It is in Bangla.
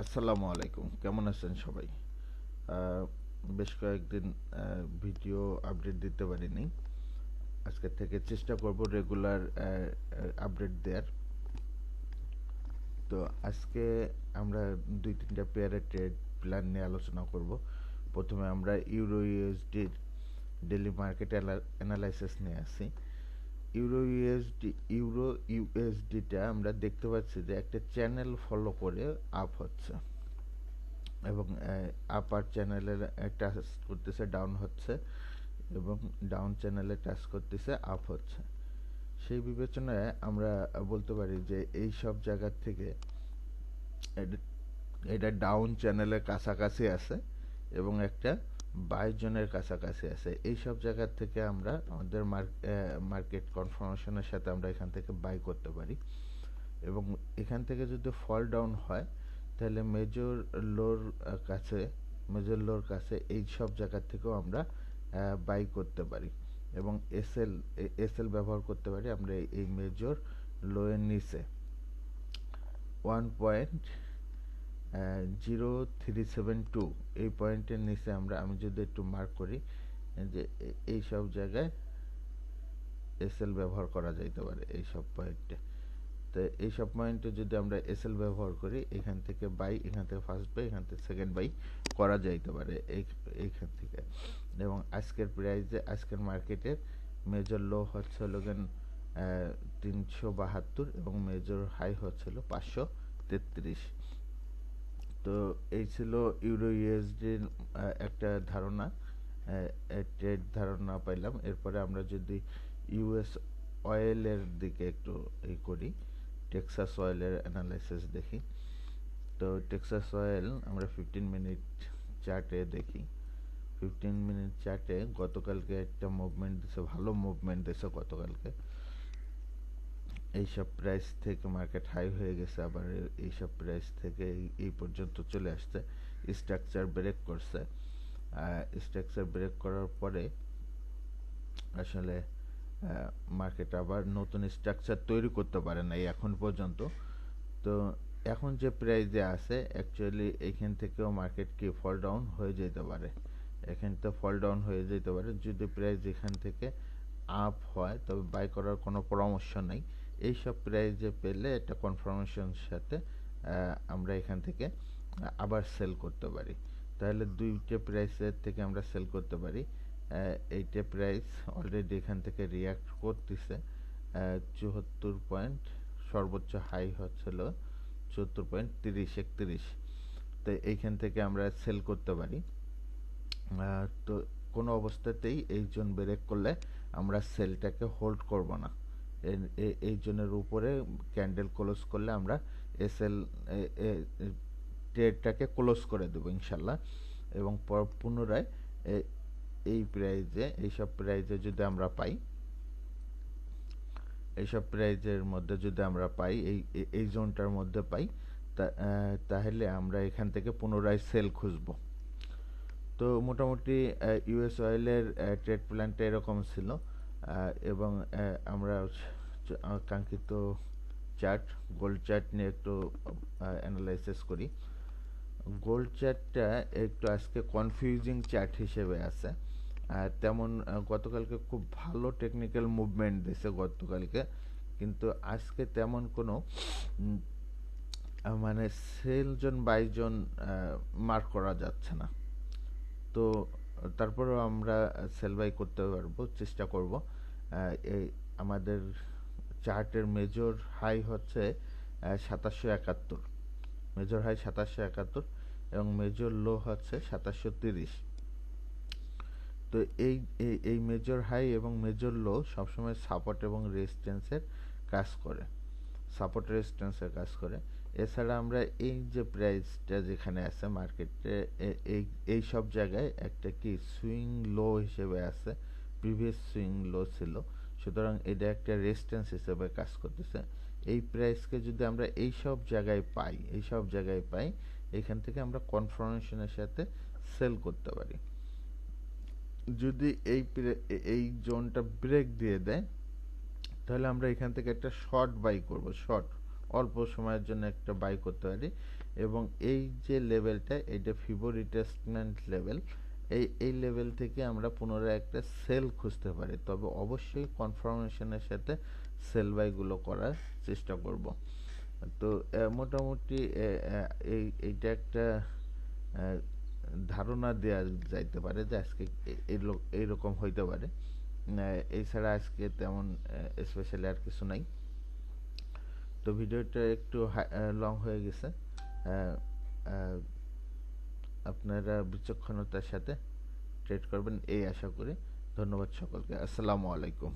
আসসালামু আলাইকুম, কেমন আছেন সবাই? বেশ কয়েকদিন ভিডিও আপডেট দিতে পারিনি। আজকে থেকে চেষ্টা করব রেগুলার আপডেট দেওয়ার। তো আজকে আমরা দুই তিনটা পেয়ারের ট্রেড প্ল্যান নিয়ে আলোচনা করব। প্রথমে আমরা ইউরো ইউএসডির ডেইলি মার্কেট অ্যানালাইসিস নিয়ে আসি। ইউরো ইউএসডিটা আমরা দেখতে পাচ্ছি যে একটা চ্যানেল ফলো করে আপ হচ্ছে এবং আপার চ্যানেলের টাচ করতেছে, ডাউন হচ্ছে, এবং ডাউন চ্যানেলে টাচ করতেছে, আপ হচ্ছে। সেই বিবেচনায় আমরা বলতে পারি যে এই সব জায়গা থেকে এটা ডাউন চ্যানেলের কাছাকাছি আছে এবং একটা বাই জোনের কাছাকাছি আছে। এই সব জায়গা থেকে আমরা আমাদের মার্কেট কনফার্মেশনের সাথে আমরা এখান থেকে বাই করতে পারি এবং এখান থেকে যদি ফল ডাউন হয় তাহলে মেজর লোর কাছে এই সব জায়গা থেকেও আমরা বাই করতে পারি এবং এসএল ব্যবহার করতে পারি আমরা এই মেজর লোয়ের নিচে 1.0372 এই পয়েন্টের নিচে আমি যদি একটু মার্ক করি যে এই সব জায়গায় এসএল ব্যবহার করা যাইতে পারে। এই সব পয়েন্টে, তো এই সব পয়েন্টে যদি আমরা এসএল ব্যবহার করি, এখান থেকে বাই, এখান থেকে ফার্স্ট বাই, এখান থেকে সেকেন্ড বাই করা যাইতে পারে এইখান থেকে। এবং আজকের মার্কেটের মেজর লো হচ্ছে হলো 372 এবং মেজর হাই হচ্ছিল 533। তো এই ছিল ইউরো ইউএসডির একটা ধারণা, ট্রেড ধারণা পাইলাম। এরপরে আমরা যদি ইউএস অয়েলের দিকে একটু করি, টেক্সাস অয়েলের অ্যানালাইসিস দেখি। তো টেক্সাস অয়েল আমরা 15 মিনিট চার্টে দেখি। 15 মিনিট চার্টে গতকালকে একটা মুভমেন্ট দিছে, ভালো মুভমেন্ট দিছে গতকালকে। এইসব প্রাইস থেকে মার্কেট হাই হয়ে গেছে, আবার এইসব প্রাইস থেকে এই পর্যন্ত চলে আসছে। স্ট্রাকচার ব্রেক করছে। স্ট্রাকচার ব্রেক করার পরে আসলে মার্কেট আবার নতুন স্ট্রাকচার তৈরি করতে পারে নাই এখন পর্যন্ত। তো এখন যে প্রাইসে আছে অ্যাকচুয়ালি এইখান থেকেও মার্কেট কি ফল ডাউন হয়ে যেতে পারে, এখান থেকে ফল ডাউন হয়ে যেতে পারে। যদি প্রাইস এখান থেকে আপ হয় তবে বাই করার কোনো পরামর্শ নাই। এইসব প্রাইসে পেলে একটা কনফার্মেশন সাথে আমরা এখান থেকে আবার সেল করতে পারি। তাহলে দুইটা প্রাইসের থেকে আমরা সেল করতে পারি। এইটা প্রাইস অলরেডি এখান থেকে রিয়াক্ট করতেছে 74 পয়েন্ট, সর্বোচ্চ হাই হচ্ছিল 74.30-31। তো এইখান থেকে আমরা সেল করতে পারি। তো কোনো অবস্থাতেই এই জোন ব্রেক করলে আমরা সেলটাকে হোল্ড করব না। এই জোনের উপরে ক্যান্ডেল ক্লোজ করলে আমরা এসএল ট্রেডটাকে ক্লোজ করে দেবো ইনশাল্লাহ। এবং পুনরায় এইসব প্রাইজে যদি আমরা পাই, এইসব প্রাইজের মধ্যে যদি আমরা পাই, এই জোনটার মধ্যে পাই, তাহলে আমরা এখান থেকে পুনরায় সেল খুঁজব। তো মোটামুটি ইউএস অয়েলের ট্রেড প্ল্যানটা এরকম ছিল। এবং আমরা কাঙ্ক্ষিত চার্ট, গোল্ড চার্ট নিয়ে একটু অ্যানালাইসিস করি। গোল্ড চার্টটা একটু আজকে কনফিউজিং চার্ট হিসেবে আছে। তেমন গতকালকে খুব ভালো টেকনিক্যাল মুভমেন্ট দিয়েছে গতকালকে, কিন্তু আজকে তেমন কোনো মানে cell zone by zone mark করা যাচ্ছে না। তো তারপরেও আমরা সেল বাই করতে পারবো, চেষ্টা করব। এই আমাদের চার্টের মেজর হাই হচ্ছে 2771, মেজর হাই 2771 এবং মেজর লো হচ্ছে 2730। তো এই মেজর হাই এবং মেজর লো সবসময় সাপোর্ট এবং রেজিস্ট্যান্সের কাজ করে, সাপোর্ট রেজিস্ট্যান্সের কাজ করে। এছাড়া আমরা এই যে প্রাইসটা যেখানে আছে মার্কেটে, এই সব জায়গায় একটা কি সুইং লো হিসেবে আছে, প্রিভিয়াস সুইং লো ছিল, সুতরাং এটা একটা রেজিস্ট্যান্স হিসেবে কাজ করতেছে। এই প্রাইসকে যদি আমরা এই সব জায়গায় পাই, এখান থেকে আমরা কনফার্মেশনের সাথে সেল করতে পারি। যদি এই জোনটা ব্রেক দিয়ে দেয় তাহলে আমরা এখান থেকে একটা শর্ট বাই করব, শর্ট অল্প সময়ের জন্য একটা বাই করতে পারি এবং এই যে লেভেলটা এটা ফিবো রিট্রেসমেন্ট লেভেল, এই লেভেল থেকে আমরা পুনরায় একটা সেল খুঁজতে পারি, তবে অবশ্যই কনফার্মেশনের সাথে সেল বাইগুলো করার চেষ্টা করব। তো মোটামুটি এইটা একটা ধারণা দেওয়া যাইতে পারে যে আজকে এইরকম হইতে পারে। এছাড়া আজকে তেমন স্পেশালি আর কিছু নাই। তো ভিডিওটা একটু লং হয়ে গেছে। আপনারা বিচক্ষণতার সাথে ট্রেড করবেন এই আশা করি। ধন্যবাদ সকলকে। আসসালামু আলাইকুম।